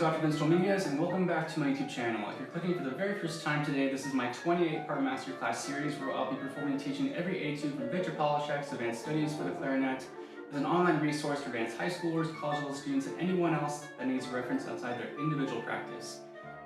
Dr. Dominguez, and welcome back to my YouTube channel. If you're clicking for the very first time today, this is my 28-part masterclass series where I'll be performing and teaching every etude from Victor Polatschek's Advanced Studies for the Clarinet as an online resource for advanced high schoolers, college-level students, and anyone else that needs reference outside their individual practice.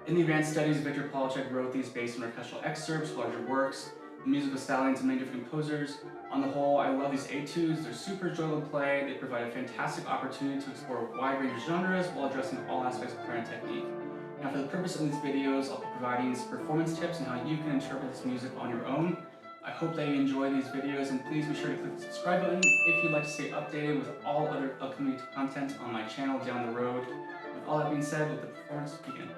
In the Advanced Studies, Victor Polatschek wrote these based on orchestral excerpts, larger works, the musical stylings of many different composers. On the whole, I love these etudes. They're super enjoyable to play. They provide a fantastic opportunity to explore a wide range of genres while addressing all aspects of clarinet technique. Now, for the purpose of these videos, I'll be providing some performance tips on how you can interpret this music on your own. I hope that you enjoy these videos, and please be sure to click the subscribe button if you'd like to stay updated with all other upcoming content on my channel down the road. With all that being said, let the performance begin.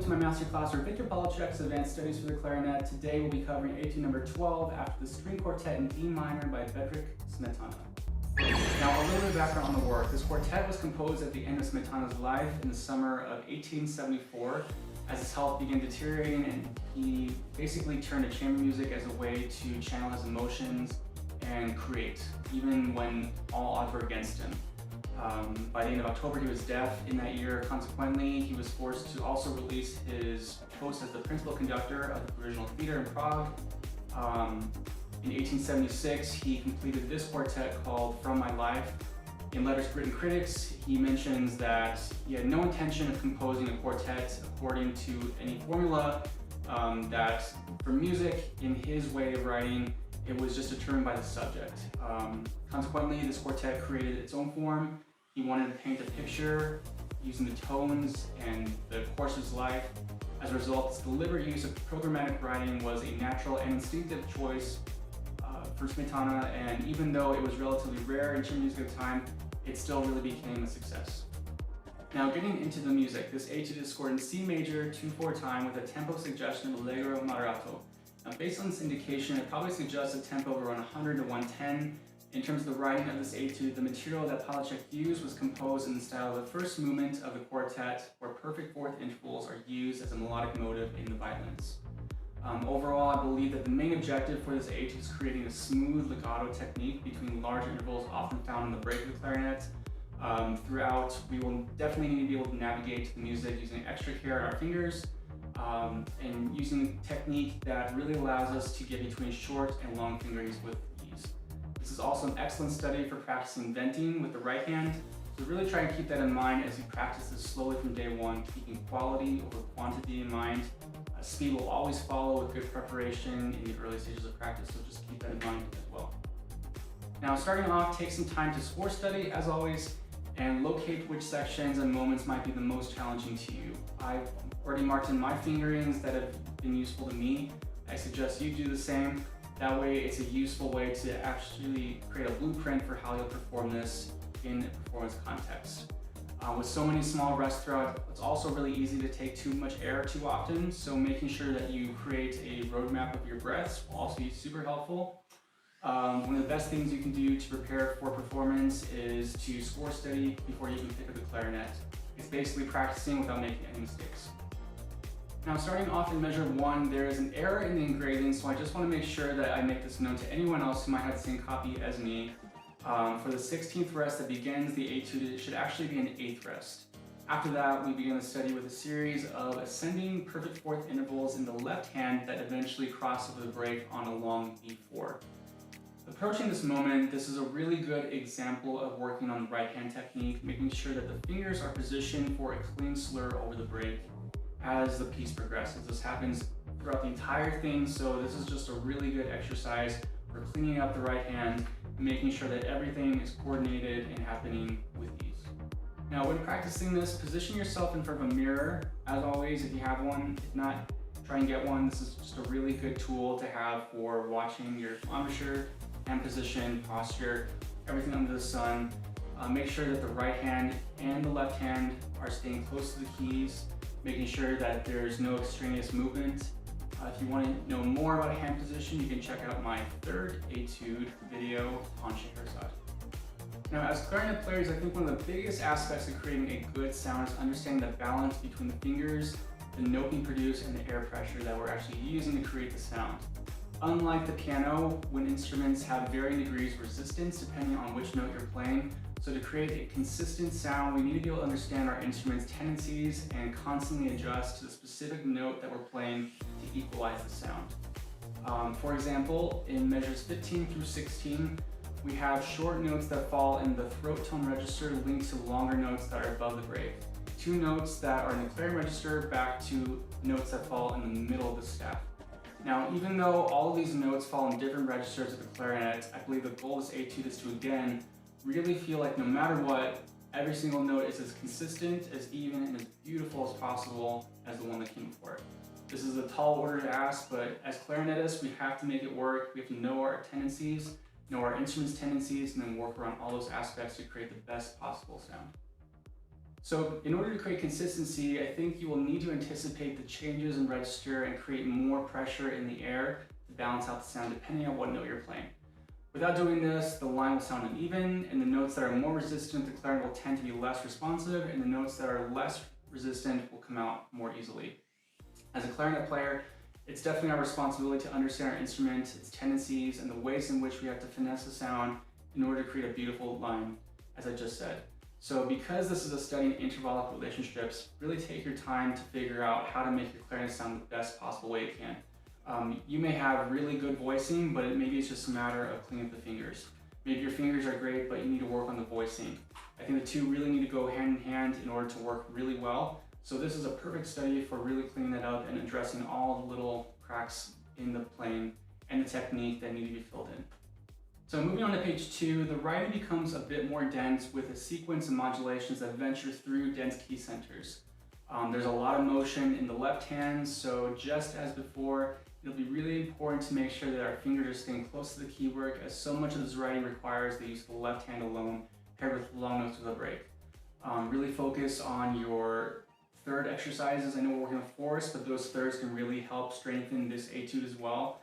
Masterclass for Victor Polatschek's Advanced Studies for the Clarinet. Today we'll be covering Etude number 12 after the String Quartet in D minor by Smetana. Now, a little bit of background on the work. This quartet was composed at the end of Smetana's life in the summer of 1874 as his health began deteriorating, and he basically turned to chamber music as a way to channel his emotions and create, even when all odds were against him. By the end of October, he was deaf in that year. Consequently, he was forced to also release his post as the principal conductor of the Provisional Theater in Prague. In 1876, he completed this quartet called From My Life. In letters to written critics, he mentions that he had no intention of composing a quartet according to any formula, that for music, in his way of writing, it was just determined by the subject. Consequently, this quartet created its own form. He wanted to paint a picture using the tones and the course of his life. As a result, this deliberate use of programmatic writing was a natural and instinctive choice for Smetana, and even though it was relatively rare in chamber music at the time, it still really became a success. Now, getting into the music, this etude is scored in C major 2/4 time with a tempo suggestion of allegro moderato. Now, based on this indication, it probably suggests a tempo of around 100 to 110. In terms of the writing of this etude, the material that Polatschek used was composed in the style of the first movement of the quartet, where perfect fourth intervals are used as a melodic motive in the violins. Overall, I believe that the main objective for this etude is creating a smooth legato technique between large intervals often found in the break of the clarinet. Throughout, we will definitely need to be able to navigate the music using extra care in our fingers and using a technique that really allows us to get between short and long fingerings with ease. This is also an excellent study for practicing venting with the right hand, so really try and keep that in mind as you practice this slowly from day one, keeping quality over quantity in mind. Speed will always follow with good preparation in the early stages of practice, so just keep that in mind as well. Now, starting off, take some time to score study, as always, and locate which sections and moments might be the most challenging to you. I've already marked in my fingerings that have been useful to me. I suggest you do the same. That way, it's a useful way to actually create a blueprint for how you'll perform this in a performance context. With so many small rests throughout, it's also really easy to take too much air too often, so making sure that you create a roadmap of your breaths will also be super helpful. One of the best things you can do to prepare for performance is to score steady before you can pick up the clarinet. It's basically practicing without making any mistakes. Now, starting off in measure 1, there is an error in the engraving, so I just want to make sure that I make this known to anyone else who might have the same copy as me. For the 16th rest that begins the etude, it should actually be an 8th rest. After that, we begin the study with a series of ascending perfect fourth intervals in the left hand that eventually cross over the break on a long B4. Approaching this moment, this is a really good example of working on the right hand technique, making sure that the fingers are positioned for a clean slur over the break as the piece progresses. This happens throughout the entire thing, so this is just a really good exercise for cleaning up the right hand, making sure that everything is coordinated and happening with ease. Now, when practicing this, position yourself in front of a mirror, as always, if you have one. If not, try and get one. This is just a really good tool to have for watching your embouchure, hand position, posture, everything under the sun. Make sure that the right hand and the left hand are staying close to the keys, making sure that there's no extraneous movement. If you want to know more about hand position, you can check out my 3rd etude video on Scheherazade. Now, as clarinet players, I think one of the biggest aspects of creating a good sound is understanding the balance between the fingers, the note being produced, and the air pressure that we're actually using to create the sound. Unlike the piano, wind instruments have varying degrees of resistance depending on which note you're playing. So to create a consistent sound, we need to be able to understand our instrument's tendencies and constantly adjust to the specific note that we're playing to equalize the sound. For example, in measures 15 through 16, we have short notes that fall in the throat tone register linked to longer notes that are above the break. 2 notes that are in the clarinet register back to notes that fall in the middle of the staff. Now, even though all of these notes fall in different registers of the clarinet, I believe the goal of this etude is to, again, really feel like no matter what, every single note is as consistent, as even, and as beautiful as possible as the one that came before it. This is a tall order to ask, but as clarinetists, we have to make it work. We have to know our tendencies, know our instrument's tendencies, and then work around all those aspects to create the best possible sound. So in order to create consistency, I think you will need to anticipate the changes in register and create more pressure in the air to balance out the sound depending on what note you're playing. Without doing this, the line will sound uneven, and the notes that are more resistant to the clarinet will tend to be less responsive, and the notes that are less resistant will come out more easily. As a clarinet player, it's definitely our responsibility to understand our instrument, its tendencies, and the ways in which we have to finesse the sound in order to create a beautiful line, as I just said. So because this is a study in intervallic relationships, really take your time to figure out how to make your clarinet sound the best possible way it can. You may have really good voicing, but maybe it's just a matter of cleaning up the fingers. Maybe your fingers are great, but you need to work on the voicing. I think the two really need to go hand in hand in order to work really well. So this is a perfect study for really cleaning that up and addressing all the little cracks in the playing and the technique that need to be filled in. So moving on to page 2, the writing becomes a bit more dense with a sequence of modulations that venture through dense key centers. There's a lot of motion in the left hand, so just as before, it'll be really important to make sure that our fingers are staying close to the key work, as so much of this writing requires the use of the left hand alone, paired with long notes with a break. Really focus on your third exercises. I know we're working on fourths, but those thirds can really help strengthen this etude as well.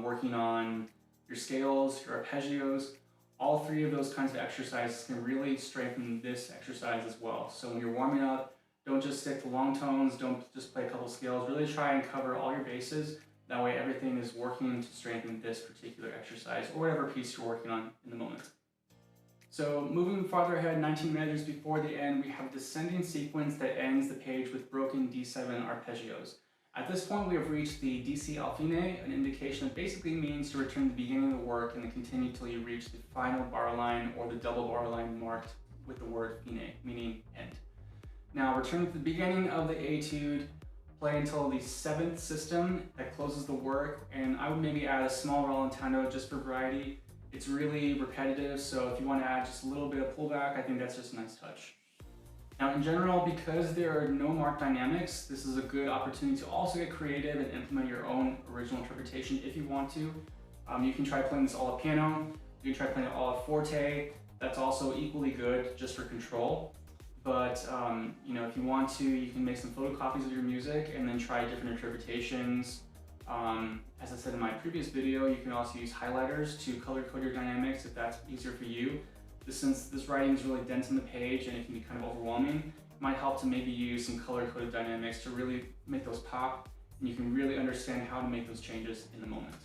Working on your scales, your arpeggios, all three of those kinds of exercises can really strengthen this exercise as well. So when you're warming up, don't just stick to long tones, don't just play a couple scales, really try and cover all your bases. That way everything is working to strengthen this particular exercise or whatever piece you're working on in the moment. So moving farther ahead, 19 measures before the end, we have a descending sequence that ends the page with broken D7 arpeggios. At this point, we have reached the DC al fine, an indication that basically means to return to the beginning of the work and then continue till you reach the final bar line or the double bar line marked with the word fine, meaning end. Now return to the beginning of the etude, play until the 7th system that closes the work, and I would maybe add a small rallentando just for variety. It's really repetitive, so if you want to add just a little bit of pullback, I think that's just a nice touch. Now in general, because there are no marked dynamics, this is a good opportunity to also get creative and implement your own original interpretation if you want to. You can try playing this all at piano, you can try playing it all at forte, that's also equally good just for control. But you know, if you want to, you can make some photocopies of your music and then try different interpretations. As I said in my previous video, you can also use highlighters to color code your dynamics if that's easier for you. Since this writing is really dense on the page and it can be kind of overwhelming, it might help to maybe use some color-coded dynamics to really make those pop, and you can really understand how to make those changes in the moment.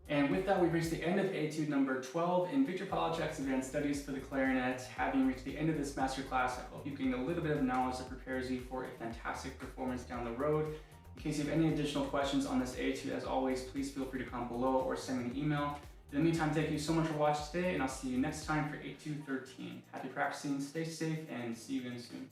And with that, we've reached the end of etude number 12 in Victor Polatschek's Advanced Studies for the Clarinet. Having reached the end of this masterclass, I hope you've gained a little bit of knowledge that prepares you for a fantastic performance down the road. In case you have any additional questions on this etude, as always, please feel free to comment below or send me an email. In the meantime, thank you so much for watching today, and I'll see you next time for Etude 13. Happy practicing, stay safe, and see you again soon.